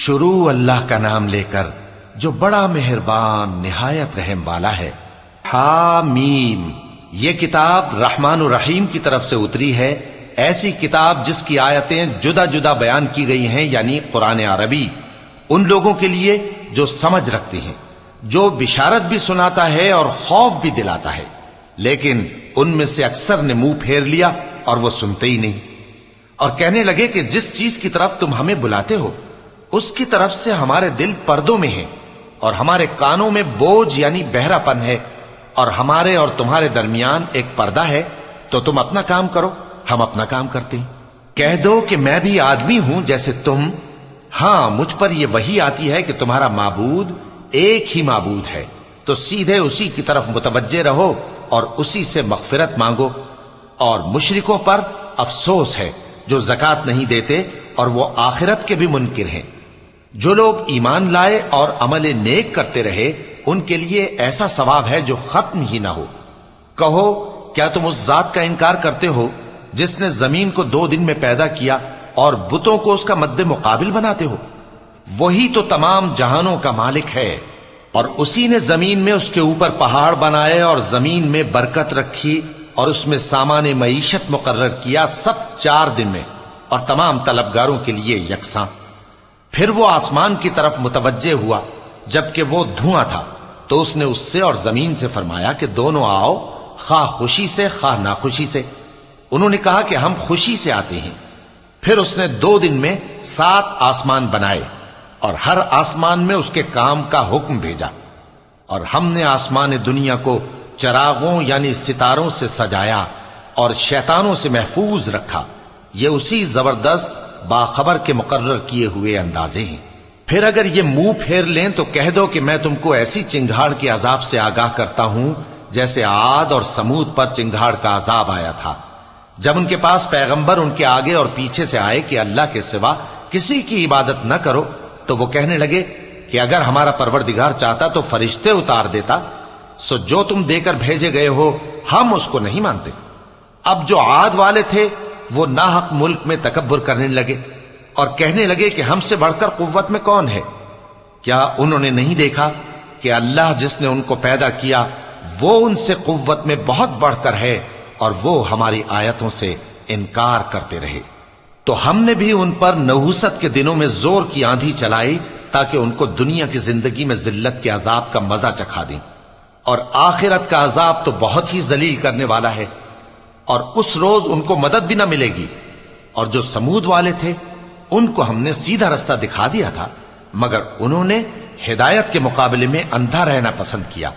شروع اللہ کا نام لے کر جو بڑا مہربان نہایت رحم والا ہے۔ حامیم، یہ کتاب رحمان الرحیم کی طرف سے اتری ہے، ایسی کتاب جس کی آیتیں جدا جدا بیان کی گئی ہیں، یعنی قرآن عربی، ان لوگوں کے لیے جو سمجھ رکھتے ہیں، جو بشارت بھی سناتا ہے اور خوف بھی دلاتا ہے۔ لیکن ان میں سے اکثر نے منہ پھیر لیا اور وہ سنتے ہی نہیں، اور کہنے لگے کہ جس چیز کی طرف تم ہمیں بلاتے ہو اس کی طرف سے ہمارے دل پردوں میں ہیں، اور ہمارے کانوں میں بوجھ یعنی بہرا پن ہے، اور ہمارے اور تمہارے درمیان ایک پردہ ہے، تو تم اپنا کام کرو، ہم اپنا کام کرتے ہیں۔ کہہ دو کہ میں بھی آدمی ہوں جیسے تم، ہاں مجھ پر یہ وحی آتی ہے کہ تمہارا معبود ایک ہی معبود ہے، تو سیدھے اسی کی طرف متوجہ رہو اور اسی سے مغفرت مانگو۔ اور مشرکوں پر افسوس ہے جو زکوٰۃ نہیں دیتے اور وہ آخرت کے بھی منکر ہیں۔ جو لوگ ایمان لائے اور عمل نیک کرتے رہے ان کے لیے ایسا ثواب ہے جو ختم ہی نہ ہو۔ کہو کیا تم اس ذات کا انکار کرتے ہو جس نے زمین کو 2 دن میں پیدا کیا اور بتوں کو اس کا مد مقابل بناتے ہو؟ وہی تو تمام جہانوں کا مالک ہے، اور اسی نے زمین میں اس کے اوپر پہاڑ بنائے اور زمین میں برکت رکھی اور اس میں سامان معیشت مقرر کیا، سب 4 دن میں، اور تمام طلبگاروں کے لیے یکساں۔ پھر وہ آسمان کی طرف متوجہ ہوا جبکہ وہ دھواں تھا، تو اس نے اس سے اور زمین سے فرمایا کہ دونوں آؤ، خواہ خوشی سے خواہ ناخوشی سے۔ انہوں نے کہا کہ ہم خوشی سے آتے ہیں۔ پھر اس نے 2 دن میں 7 آسمان بنائے اور ہر آسمان میں اس کے کام کا حکم بھیجا، اور ہم نے آسمان دنیا کو چراغوں یعنی ستاروں سے سجایا اور شیطانوں سے محفوظ رکھا۔ یہ اسی زبردست باخبر کے مقرر کیے ہوئے اندازے ہیں۔ پھر اگر یہ منہ پھیر لیں تو کہہ دو کہ میں تم کو ایسی چنگھاڑ کے عذاب سے آگاہ کرتا ہوں جیسے عاد اور سمود پر چنگھاڑ کا عذاب آیا تھا، جب ان کے پاس پیغمبر ان کے آگے اور پیچھے سے آئے کہ اللہ کے سوا کسی کی عبادت نہ کرو، تو وہ کہنے لگے کہ اگر ہمارا پروردگار چاہتا تو فرشتے اتار دیتا، سو جو تم دے کر بھیجے گئے ہو ہم اس کو نہیں مانتے۔ اب جو عاد والے تھے وہ ناحق ملک میں تکبر کرنے لگے اور کہنے لگے کہ ہم سے بڑھ کر قوت میں کون ہے؟ کیا انہوں نے نہیں دیکھا کہ اللہ جس نے ان کو پیدا کیا وہ ان سے قوت میں بہت بڑھ کر ہے، اور وہ ہماری آیتوں سے انکار کرتے رہے۔ تو ہم نے بھی ان پر نحوست کے دنوں میں زور کی آندھی چلائی تاکہ ان کو دنیا کی زندگی میں ذلت کے عذاب کا مزہ چکھا دیں، اور آخرت کا عذاب تو بہت ہی ذلیل کرنے والا ہے، اور اس روز ان کو مدد بھی نہ ملے گی۔ اور جو سمود والے تھے ان کو ہم نے سیدھا رستہ دکھا دیا تھا، مگر انہوں نے ہدایت کے مقابلے میں اندھا رہنا پسند کیا،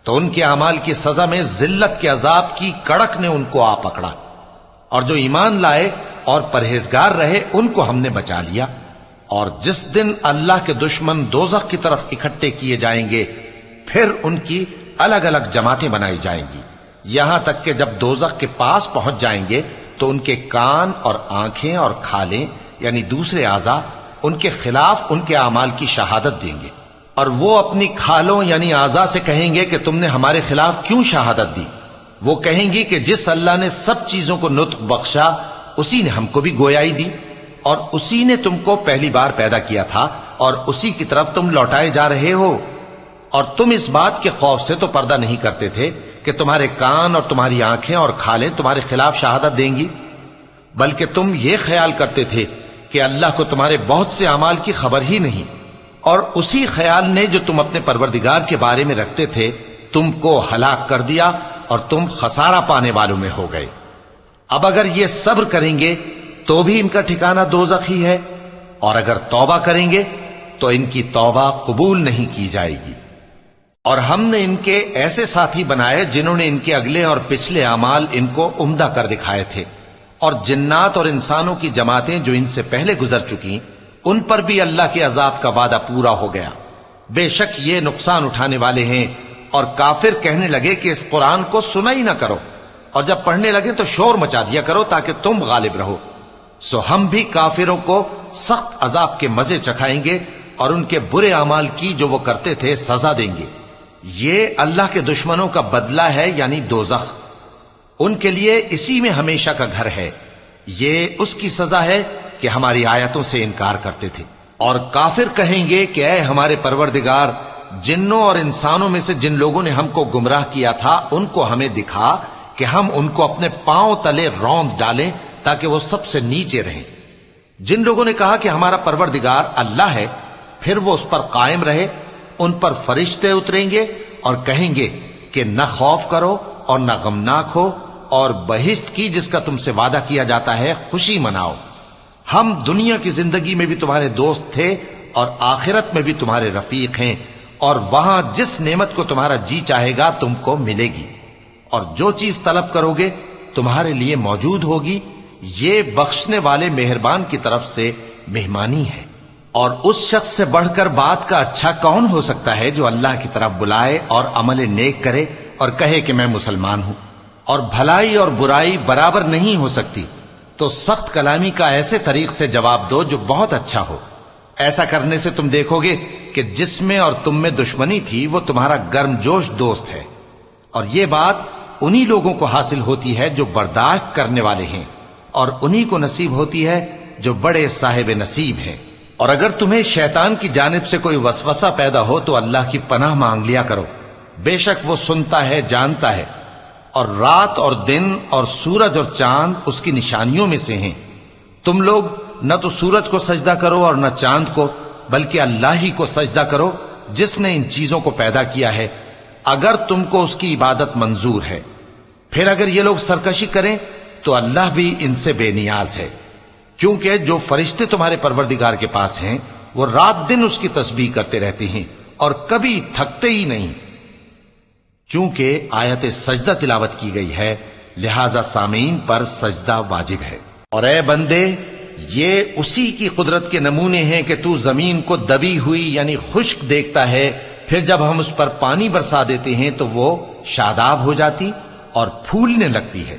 تو ان کے اعمال کی سزا میں ذلت کے عذاب کی کڑک نے ان کو آ پکڑا۔ اور جو ایمان لائے اور پرہیزگار رہے ان کو ہم نے بچا لیا۔ اور جس دن اللہ کے دشمن دوزخ کی طرف اکٹھے کیے جائیں گے پھر ان کی الگ الگ جماعتیں بنائی جائیں گی، یہاں تک کہ جب دوزخ کے پاس پہنچ جائیں گے تو ان کے کان اور آنکھیں اور کھالیں یعنی دوسرے اعضاء ان کے خلاف ان کے اعمال کی شہادت دیں گے، اور وہ اپنی کھالوں یعنی اعضاء سے کہیں گے کہ تم نے ہمارے خلاف کیوں شہادت دی؟ وہ کہیں گی کہ جس اللہ نے سب چیزوں کو نطق بخشا اسی نے ہم کو بھی گویائی دی، اور اسی نے تم کو پہلی بار پیدا کیا تھا اور اسی کی طرف تم لوٹائے جا رہے ہو۔ اور تم اس بات کے خوف سے تو پردہ نہیں کرتے تھے کہ تمہارے کان اور تمہاری آنکھیں اور کھالیں تمہارے خلاف شہادت دیں گی، بلکہ تم یہ خیال کرتے تھے کہ اللہ کو تمہارے بہت سے اعمال کی خبر ہی نہیں، اور اسی خیال نے جو تم اپنے پروردگار کے بارے میں رکھتے تھے تم کو ہلاک کر دیا اور تم خسارہ پانے والوں میں ہو گئے۔ اب اگر یہ صبر کریں گے تو بھی ان کا ٹھکانہ دوزخ ہی ہے، اور اگر توبہ کریں گے تو ان کی توبہ قبول نہیں کی جائے گی۔ اور ہم نے ان کے ایسے ساتھی بنائے جنہوں نے ان کے اگلے اور پچھلے اعمال ان کو عمدہ کر دکھائے تھے، اور جنات اور انسانوں کی جماعتیں جو ان سے پہلے گزر چکی ان پر بھی اللہ کے عذاب کا وعدہ پورا ہو گیا۔ بے شک یہ نقصان اٹھانے والے ہیں۔ اور کافر کہنے لگے کہ اس قرآن کو سنا ہی نہ کرو، اور جب پڑھنے لگے تو شور مچا دیا کرو تاکہ تم غالب رہو۔ سو ہم بھی کافروں کو سخت عذاب کے مزے چکھائیں گے اور ان کے برے اعمال کی جو وہ کرتے تھے سزا دیں گے۔ یہ اللہ کے دشمنوں کا بدلہ ہے یعنی دوزخ، ان کے لیے اسی میں ہمیشہ کا گھر ہے۔ یہ اس کی سزا ہے کہ ہماری آیتوں سے انکار کرتے تھے۔ اور کافر کہیں گے کہ اے ہمارے پروردگار، جنوں اور انسانوں میں سے جن لوگوں نے ہم کو گمراہ کیا تھا ان کو ہمیں دکھا کہ ہم ان کو اپنے پاؤں تلے روند ڈالیں تاکہ وہ سب سے نیچے رہیں۔ جن لوگوں نے کہا کہ ہمارا پروردگار اللہ ہے، پھر وہ اس پر قائم رہے، ان پر فرشتے اتریں گے اور کہیں گے کہ نہ خوف کرو اور نہ غمناک ہو، اور بہشت کی جس کا تم سے وعدہ کیا جاتا ہے خوشی مناؤ۔ ہم دنیا کی زندگی میں بھی تمہارے دوست تھے اور آخرت میں بھی تمہارے رفیق ہیں، اور وہاں جس نعمت کو تمہارا جی چاہے گا تم کو ملے گی، اور جو چیز طلب کرو گے تمہارے لیے موجود ہوگی۔ یہ بخشنے والے مہربان کی طرف سے مہمانی ہے۔ اور اس شخص سے بڑھ کر بات کا اچھا کون ہو سکتا ہے جو اللہ کی طرف بلائے اور عمل نیک کرے اور کہے کہ میں مسلمان ہوں۔ اور بھلائی اور برائی برابر نہیں ہو سکتی، تو سخت کلامی کا ایسے طریق سے جواب دو جو بہت اچھا ہو۔ ایسا کرنے سے تم دیکھو گے کہ جس میں اور تم میں دشمنی تھی وہ تمہارا گرم جوش دوست ہے، اور یہ بات انہی لوگوں کو حاصل ہوتی ہے جو برداشت کرنے والے ہیں، اور انہی کو نصیب ہوتی ہے جو بڑے صاحب نصیب ہیں۔ اور اگر تمہیں شیطان کی جانب سے کوئی وسوسہ پیدا ہو تو اللہ کی پناہ مانگ لیا کرو، بے شک وہ سنتا ہے، جانتا ہے۔ اور رات اور دن اور سورج اور چاند اس کی نشانیوں میں سے ہیں۔ تم لوگ نہ تو سورج کو سجدہ کرو اور نہ چاند کو، بلکہ اللہ ہی کو سجدہ کرو جس نے ان چیزوں کو پیدا کیا ہے، اگر تم کو اس کی عبادت منظور ہے۔ پھر اگر یہ لوگ سرکشی کریں تو اللہ بھی ان سے بے نیاز ہے، کیونکہ جو فرشتے تمہارے پروردگار کے پاس ہیں وہ رات دن اس کی تسبیح کرتے رہتے ہیں اور کبھی تھکتے ہی نہیں۔ چونکہ آیت سجدہ تلاوت کی گئی ہے لہذا سامعین پر سجدہ واجب ہے۔ اور اے بندے، یہ اسی کی قدرت کے نمونے ہیں کہ تو زمین کو دبی ہوئی یعنی خشک دیکھتا ہے، پھر جب ہم اس پر پانی برسا دیتے ہیں تو وہ شاداب ہو جاتی اور پھولنے لگتی ہے۔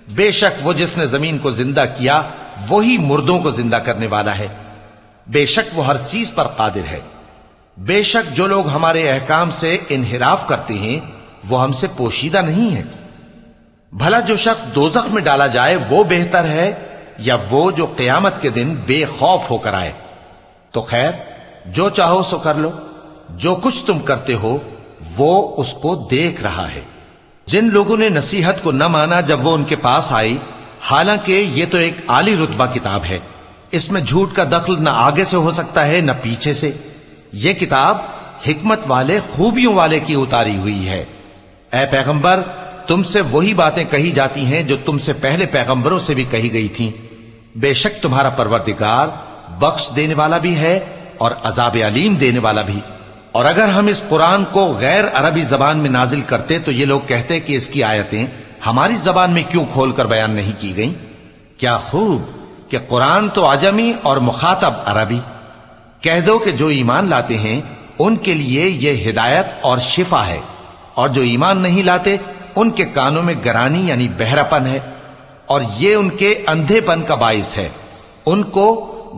بے شک وہ جس نے زمین کو زندہ کیا وہی مردوں کو زندہ کرنے والا ہے، بے شک وہ ہر چیز پر قادر ہے۔ بے شک جو لوگ ہمارے احکام سے انحراف کرتے ہیں وہ ہم سے پوشیدہ نہیں ہے۔ بھلا جو شخص دوزخ میں ڈالا جائے وہ بہتر ہے یا وہ جو قیامت کے دن بے خوف ہو کر آئے؟ تو خیر، جو چاہو سو کر لو، جو کچھ تم کرتے ہو وہ اس کو دیکھ رہا ہے۔ جن لوگوں نے نصیحت کو نہ مانا جب وہ ان کے پاس آئی، حالانکہ یہ تو ایک عالی رتبہ کتاب ہے، اس میں جھوٹ کا دخل نہ آگے سے ہو سکتا ہے نہ پیچھے سے۔ یہ کتاب حکمت والے، خوبیوں والے کی اتاری ہوئی ہے۔ اے پیغمبر، تم سے وہی باتیں کہی جاتی ہیں جو تم سے پہلے پیغمبروں سے بھی کہی گئی تھیں۔ بے شک تمہارا پروردگار بخش دینے والا بھی ہے اور عذاب علیم دینے والا بھی۔ اور اگر ہم اس قرآن کو غیر عربی زبان میں نازل کرتے تو یہ لوگ کہتے کہ اس کی آیتیں ہماری زبان میں کیوں کھول کر بیان نہیں کی گئیں؟ کیا خوب کہ قرآن تو عجمی اور مخاطب عربی۔ کہہ دو کہ جو ایمان لاتے ہیں ان کے لیے یہ ہدایت اور شفا ہے، اور جو ایمان نہیں لاتے ان کے کانوں میں گرانی یعنی بہراپن ہے، اور یہ ان کے اندھے پن کا باعث ہے۔ ان کو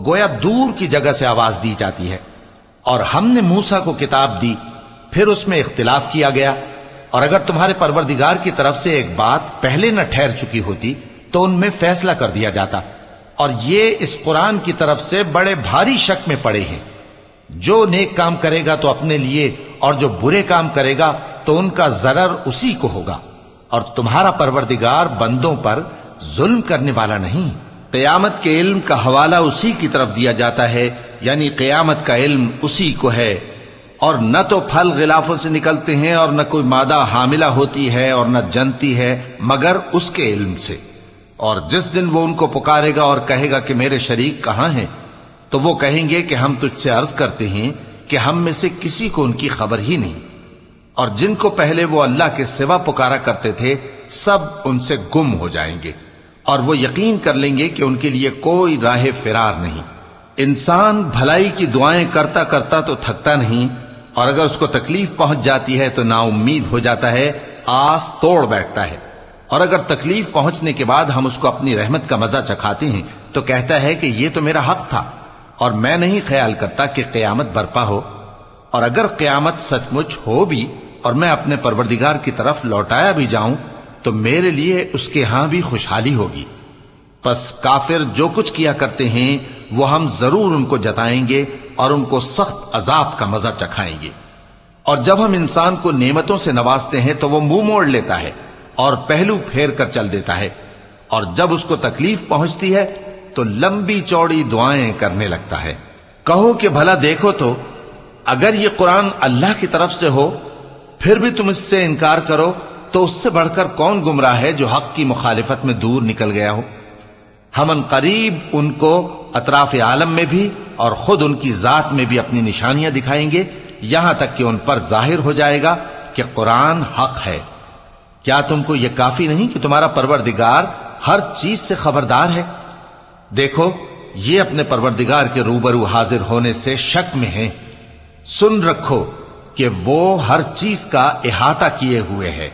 گویا دور کی جگہ سے آواز دی جاتی ہے۔ اور ہم نے موسیٰ کو کتاب دی، پھر اس میں اختلاف کیا گیا، اور اگر تمہارے پروردگار کی طرف سے ایک بات پہلے نہ ٹھہر چکی ہوتی تو ان میں فیصلہ کر دیا جاتا۔ اور یہ اس قرآن کی طرف سے بڑے بھاری شک میں پڑے ہیں۔ جو نیک کام کرے گا تو اپنے لیے، اور جو برے کام کرے گا تو ان کا ضرر اسی کو ہوگا، اور تمہارا پروردگار بندوں پر ظلم کرنے والا نہیں۔ قیامت کے علم کا حوالہ اسی کی طرف دیا جاتا ہے، یعنی قیامت کا علم اسی کو ہے۔ اور نہ تو پھل غلافوں سے نکلتے ہیں اور نہ کوئی مادہ حاملہ ہوتی ہے اور نہ جنتی ہے مگر اس کے علم سے۔ اور جس دن وہ ان کو پکارے گا اور کہے گا کہ میرے شریک کہاں ہیں، تو وہ کہیں گے کہ ہم تجھ سے عرض کرتے ہیں کہ ہم میں سے کسی کو ان کی خبر ہی نہیں۔ اور جن کو پہلے وہ اللہ کے سوا پکارا کرتے تھے سب ان سے گم ہو جائیں گے، اور وہ یقین کر لیں گے کہ ان کے لیے کوئی راہ فرار نہیں۔ انسان بھلائی کی دعائیں کرتا کرتا تو تھکتا نہیں، اور اگر اس کو تکلیف پہنچ جاتی ہے تو نا امید ہو جاتا ہے، آس توڑ بیٹھتا ہے۔ اور اگر تکلیف پہنچنے کے بعد ہم اس کو اپنی رحمت کا مزہ چکھاتے ہیں تو کہتا ہے کہ یہ تو میرا حق تھا، اور میں نہیں خیال کرتا کہ قیامت برپا ہو۔ اور اگر قیامت سچ مچ ہو بھی اور میں اپنے پروردگار کی طرف لوٹایا بھی جاؤں تو میرے لیے اس کے ہاں بھی خوشحالی ہوگی۔ پس کافر جو کچھ کیا کرتے ہیں وہ ہم ضرور ان کو جتائیں گے اور ان کو سخت عذاب کا مزہ چکھائیں گے۔ اور جب ہم انسان کو نعمتوں سے نوازتے ہیں تو وہ منہ موڑ لیتا ہے اور پہلو پھیر کر چل دیتا ہے، اور جب اس کو تکلیف پہنچتی ہے تو لمبی چوڑی دعائیں کرنے لگتا ہے۔ کہو کہ بھلا دیکھو تو اگر یہ قرآن اللہ کی طرف سے ہو پھر بھی تم اس سے انکار کرو تو اس سے بڑھ کر کون گمراہ ہے جو حق کی مخالفت میں دور نکل گیا ہو۔ ہم ان قریب ان کو اطراف عالم میں بھی اور خود ان کی ذات میں بھی اپنی نشانیاں دکھائیں گے، یہاں تک کہ ان پر ظاہر ہو جائے گا کہ قرآن حق ہے۔ کیا تم کو یہ کافی نہیں کہ تمہارا پروردگار ہر چیز سے خبردار ہے؟ دیکھو یہ اپنے پروردگار کے روبرو حاضر ہونے سے شک میں ہیں۔ سن رکھو کہ وہ ہر چیز کا احاطہ کیے ہوئے ہے۔